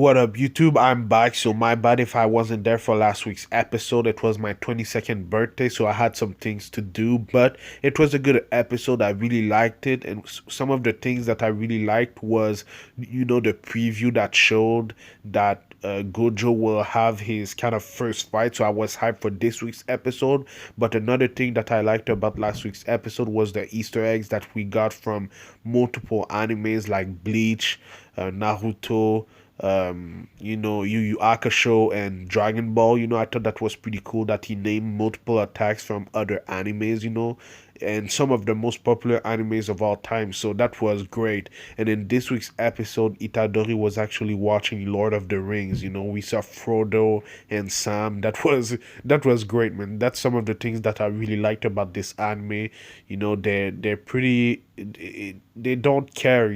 What up, YouTube? I'm back. So, my bad if I wasn't there for last week's episode. It was my 22nd birthday, so I had some things to do, but it was a good episode. I really liked it. And some of the things that I really liked was, the preview that showed that Gojo will have his kind of first fight. So, I was hyped for this week's episode. But another thing that I liked about last week's episode was the Easter eggs that we got from multiple animes like Bleach, Naruto, Yu Yu Hakusho and Dragon Ball. I thought that was pretty cool that he named multiple attacks from other animes, and some of the most popular animes of all time. So that was great. And in this week's episode, Itadori was actually watching Lord of the Rings. We saw Frodo and Sam. That was great, man. That's some of the things that I really liked about this anime. They're pretty. They don't care.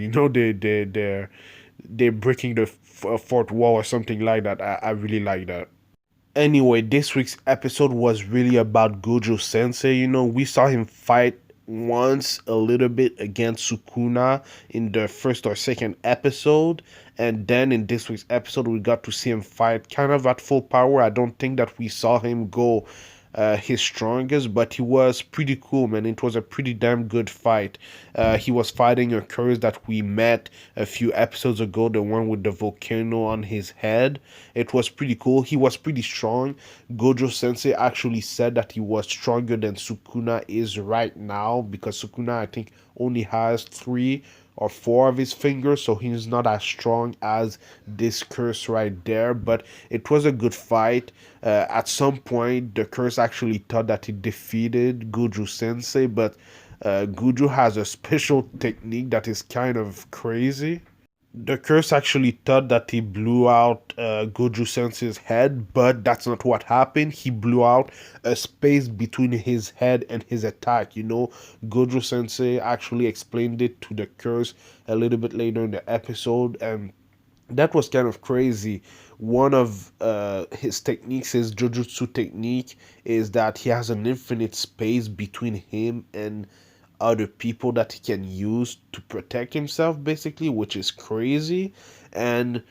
They're breaking the fourth wall or something like that. I really like that. Anyway, this week's episode was really about Gojo Sensei. We saw him fight once a little bit against Sukuna in the first or second episode. And then in this week's episode, we got to see him fight kind of at full power. I don't think that we saw him go his strongest, but he was pretty cool, man. It was a pretty damn good fight. He was fighting a curse that we met a few episodes ago, the one with the volcano on his head. It was pretty cool. He was pretty strong. Gojo Sensei actually said that he was stronger than Sukuna is right now because Sukuna, I think, only has 3 or 4 of his fingers, so he's not as strong as this curse right there. But it was a good fight. At some point, the curse actually thought that he defeated Gojo Sensei, but Gojo has a special technique that is kind of crazy. The curse actually thought that he blew out Gojo Sensei's head, but that's not what happened. He blew out a space between his head and his attack. Gojo Sensei actually explained it to the curse a little bit later in the episode, and that was kind of crazy. One of his techniques, his Jujutsu technique, is that he has an infinite space between him and other people that he can use to protect himself, basically, which is crazy. And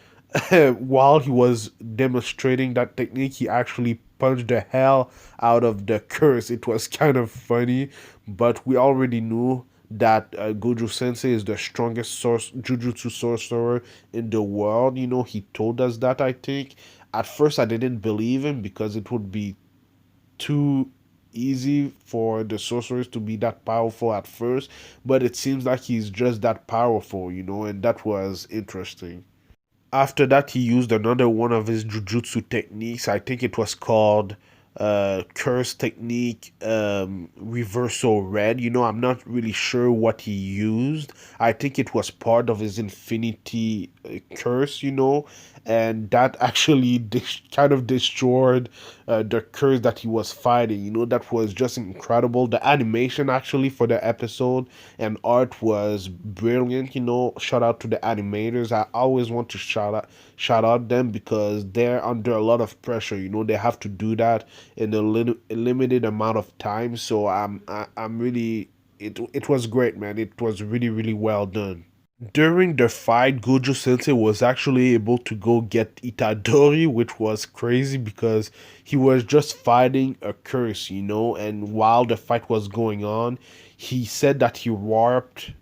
while he was demonstrating that technique, he actually punched the hell out of the curse. It was kind of funny, but we already knew that Gojo Sensei is the strongest Jujutsu sorcerer in the world. He told us that, I think. At first, I didn't believe him because it would be too easy for the sorcerers to be that powerful at first, but it seems like he's just that powerful, and that was interesting. After that, he used another one of his jujutsu techniques. I think it was called curse technique, reversal red. I'm not really sure what he used. I think it was part of his infinity curse, and that actually kind of destroyed the curse that he was fighting. That was just incredible. The animation actually for the episode and art was brilliant. Shout out to the animators. I always want to shout out them because they're under a lot of pressure. They have to do that in a limited amount of time. So I'm really, it was great, man. It was really, really well done. During the fight, Gojo Sensei was actually able to go get Itadori, which was crazy because he was just fighting a curse, and while the fight was going on, he said that he warped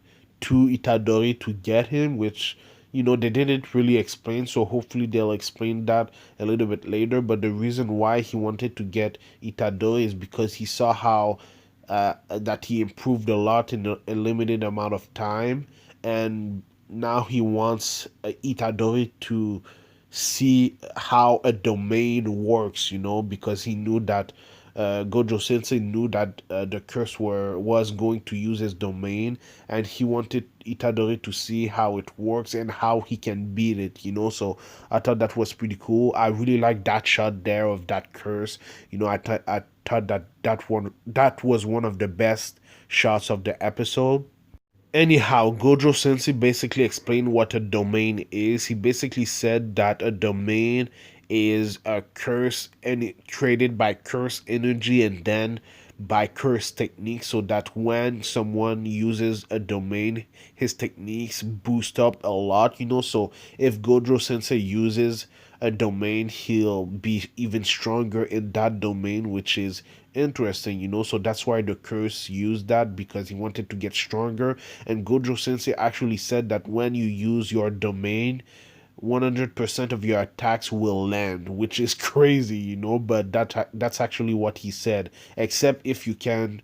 to Itadori to get him, which, they didn't really explain, so hopefully they'll explain that a little bit later. But the reason why he wanted to get Itadori is because he saw how that he improved a lot in a limited amount of time, and now he wants Itadori to see how a domain works, because he knew that Gojo Sensei knew that the curse was going to use his domain, and he wanted Itadori to see how it works and how he can beat it, So I thought that was pretty cool. I really like that shot there of that curse. I thought that was one of the best shots of the episode. Anyhow, Gojo Sensei basically explained what a domain is. He basically said that a domain is a curse and created by curse energy and then by curse techniques, so that when someone uses a domain, his techniques boost up a lot, so if Gojo Sensei uses a domain, he'll be even stronger in that domain, which is interesting, so that's why the curse used that, because he wanted to get stronger. And Gojo Sensei actually said that when you use your domain, 100% of your attacks will land, which is crazy, but that's actually what he said, except if you can,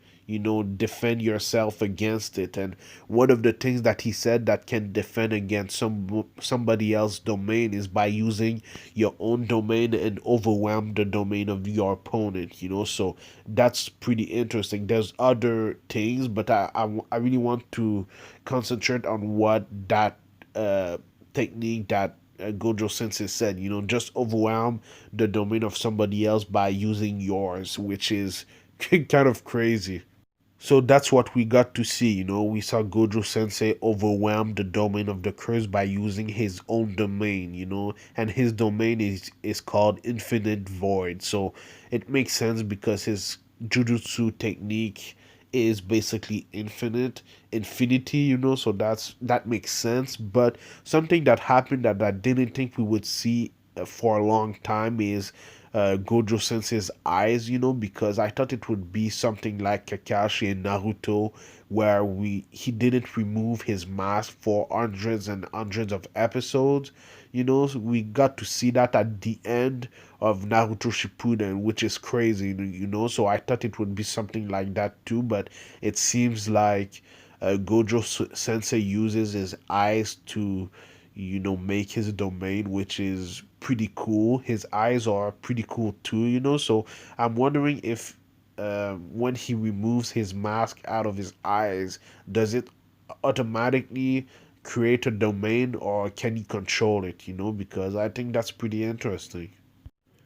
defend yourself against it. And one of the things that he said that can defend against somebody else's domain is by using your own domain and overwhelm the domain of your opponent, so that's pretty interesting. There's other things, but I really want to concentrate on what that technique that Gojo Sensei said, just overwhelm the domain of somebody else by using yours, which is kind of crazy. So that's what we got to see, We saw Gojo Sensei overwhelm the domain of the curse by using his own domain, and his domain is called Infinite Void. So it makes sense because his Jujutsu technique is basically infinity, so that makes sense. But something that happened that I didn't think we would see for a long time is Gojo Sensei's eyes, because I thought it would be something like Kakashi in Naruto, where he didn't remove his mask for hundreds and hundreds of episodes. So we got to see that at the end of Naruto Shippuden, which is crazy, So I thought it would be something like that too, but it seems like Sensei uses his eyes to, make his domain, which is pretty cool. His eyes are pretty cool too, So I'm wondering if when he removes his mask out of his eyes, does it automatically create a domain, or can he control it, Because I think that's pretty interesting.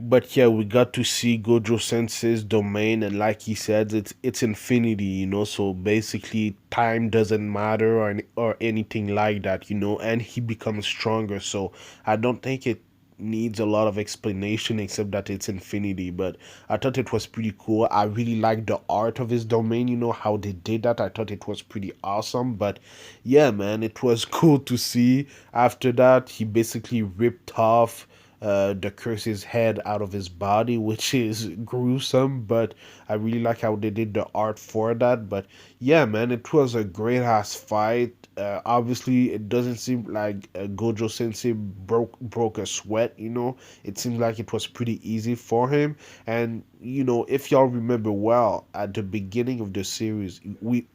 But yeah, we got to see Gojo Sensei's domain, and like he said, it's infinity, So basically, time doesn't matter or anything like that, And he becomes stronger, so I don't think it needs a lot of explanation except that it's infinity. But I thought it was pretty cool. I really liked the art of his domain, how they did that. I thought it was pretty awesome. But yeah, man, it was cool to see. After that, he basically ripped off the curse's head out of his body, which is gruesome, but I really like how they did the art for that. But yeah, man, it was a great ass fight. Obviously, it doesn't seem like Gojo Sensei broke a sweat. It seems like it was pretty easy for him. And if y'all remember well, at the beginning of the series,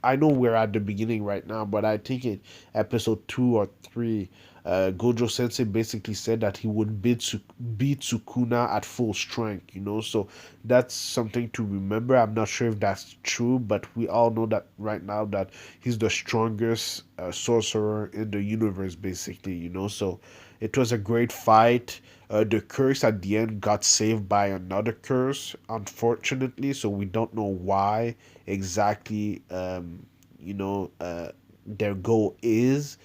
I know we're at the beginning right now, but I think in episode 2 or 3, Gojo Sensei basically said that he would beat Sukuna at full strength, So that's something to remember. I'm not sure if that's true, but we all know that right now that he's the strongest sorcerer in the universe, basically, So it was a great fight. The curse at the end got saved by another curse, unfortunately, so we don't know why exactly, their goal is,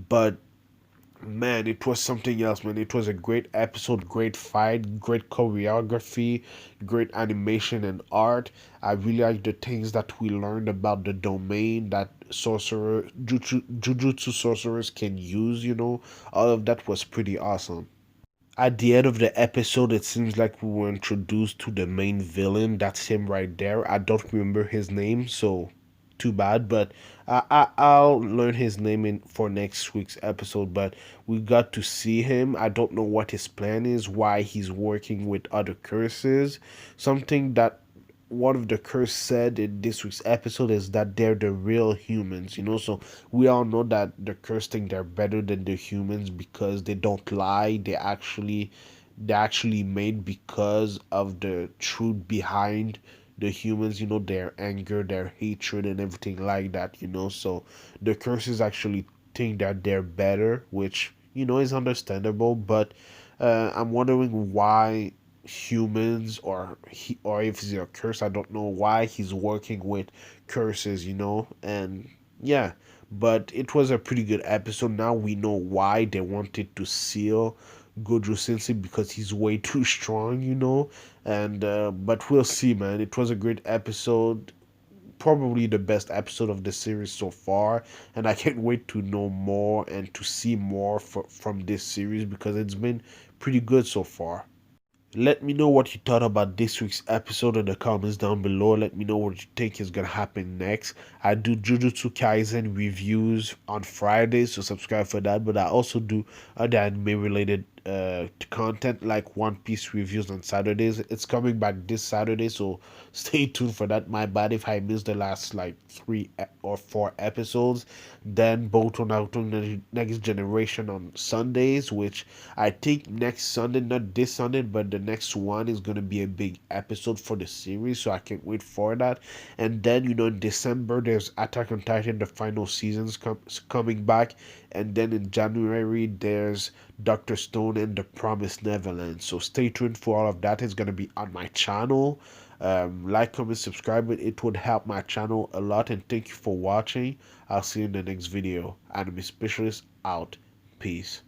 but man, it was something else, man. It was a great episode, great fight, great choreography, great animation and art. I really like the things that we learned about the domain that jujutsu sorcerers can use, All of that was pretty awesome. At the end of the episode, it seems like we were introduced to the main villain. That's him right there. I don't remember his name, so too bad. But I'll learn his name in for next week's episode. But we got to see him. I don't know what his plan is, why he's working with other curses. Something that one of the curse said in this week's episode is that they're the real humans, So we all know that the curse think they're better than the humans because they don't lie. They actually made because of the truth behind the humans, their anger, their hatred, and everything like that, So the curses actually think that they're better, which is understandable. But I'm wondering why humans, or if it's a curse, I don't know why he's working with curses, and yeah. But it was a pretty good episode. Now we know why they wanted to seal Gojo Sensei, because he's way too strong, and but we'll see, man. It was a great episode. probably the best episode of the series so far, and I can't wait to know more and to see more from this series because it's been pretty good so far. Let me know what you thought about this week's episode in the comments down below. Let me know what you think is gonna happen next. I do Jujutsu Kaisen reviews on Fridays, so subscribe for that. But I also do other anime related content like One Piece reviews on Saturdays. It's coming back this Saturday, so stay tuned for that. My bad if I missed the last like 3 or 4 episodes. Then Boruto Naruto Next Generation on Sundays, which I think next Sunday, not this Sunday, but the next one is gonna be a big episode for the series, so I can't wait for that. And then in December there's Attack on Titan, the final season's coming back, and then in January there's Doctor Stone and the Promised Neverland. So stay tuned for all of that. It's gonna be on my channel. Like, comment, subscribe. It would help my channel a lot. And thank you for watching. I'll see you in the next video. Anime Specialist out. Peace.